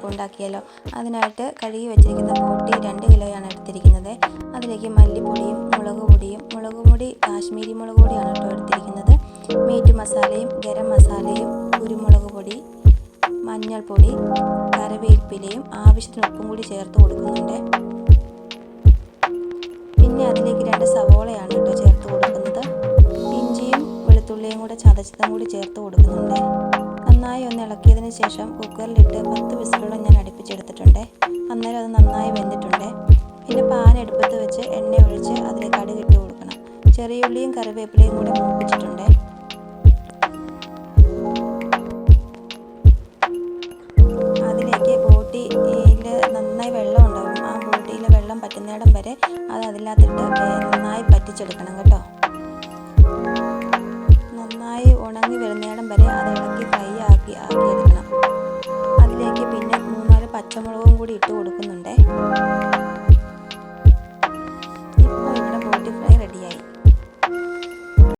നമുക്ക് ഉണ്ടാക്കിയാലോ. അതിനായിട്ട് കഴുകി വെച്ചിരിക്കുന്ന ബോട്ടി 2 കിലോയാണ് എടുത്തിരിക്കുന്നത്. അതിലേക്ക് മല്ലിപ്പൊടിയും മുളക് പൊടി കാശ്മീരി മുളക് പൊടിയാണ് കേട്ടോ എടുത്തിരിക്കുന്നത്. മീറ്റ് മസാലയും ഗരം മസാലയും കുരുമുളക് പൊടി മഞ്ഞൾപ്പൊടി കറിവേപ്പിലയും ആവശ്യത്തിന് ഉപ്പും കൂടി ചേർത്ത് കൊടുക്കുന്നുണ്ട്. പിന്നെ അതിലേക്ക് 2 സവോളയാണ് കേട്ടോ ചേർത്ത് കൊടുക്കുന്നത്. ഇഞ്ചിയും വെളുത്തുള്ളിയും കൂടെ ചതച്ചതും കൂടി ചേർത്ത് കൊടുക്കുന്നുണ്ട്. നന്നായി ഒന്ന് ഇളക്കിയതിന് ശേഷം കുക്കറിലിട്ട് 10 വിസിലോളം ഞാൻ അടുപ്പിച്ചെടുത്തിട്ടുണ്ട്. അന്നേരം അത് നന്നായി വെന്തിട്ടുണ്ട്. പിന്നെ പാൻ അടുപ്പത്ത് വെച്ച് എണ്ണ ഒഴിച്ച് അതിലേക്ക് കടുക് ഇട്ട് കൊടുക്കണം. ചെറിയുള്ളിയും കറിവേപ്പിലയും കൂടെ മൂപ്പിച്ചിട്ടുണ്ട്. അതിലേക്ക് ബോട്ടിയിൽ നന്നായി വെള്ളം ഉണ്ടാകും. ആ ബോട്ടിയിൽ വെള്ളം പറ്റുന്നിടം വരെ അത് അതിനകത്തിട്ട് നന്നായി പറ്റിച്ചെടുക്കണം കേട്ടോ. നന്നായി ഉണങ്ങി വരുന്നിടം വരെ അത് ഇളക്കി ഫ്രൈ ആക്കിയെടുക്കണം. അതിലേക്ക് പിന്നെ 3-4 പച്ചമുളകും കൂടി ഇട്ട് കൊടുക്കുന്നുണ്ട്.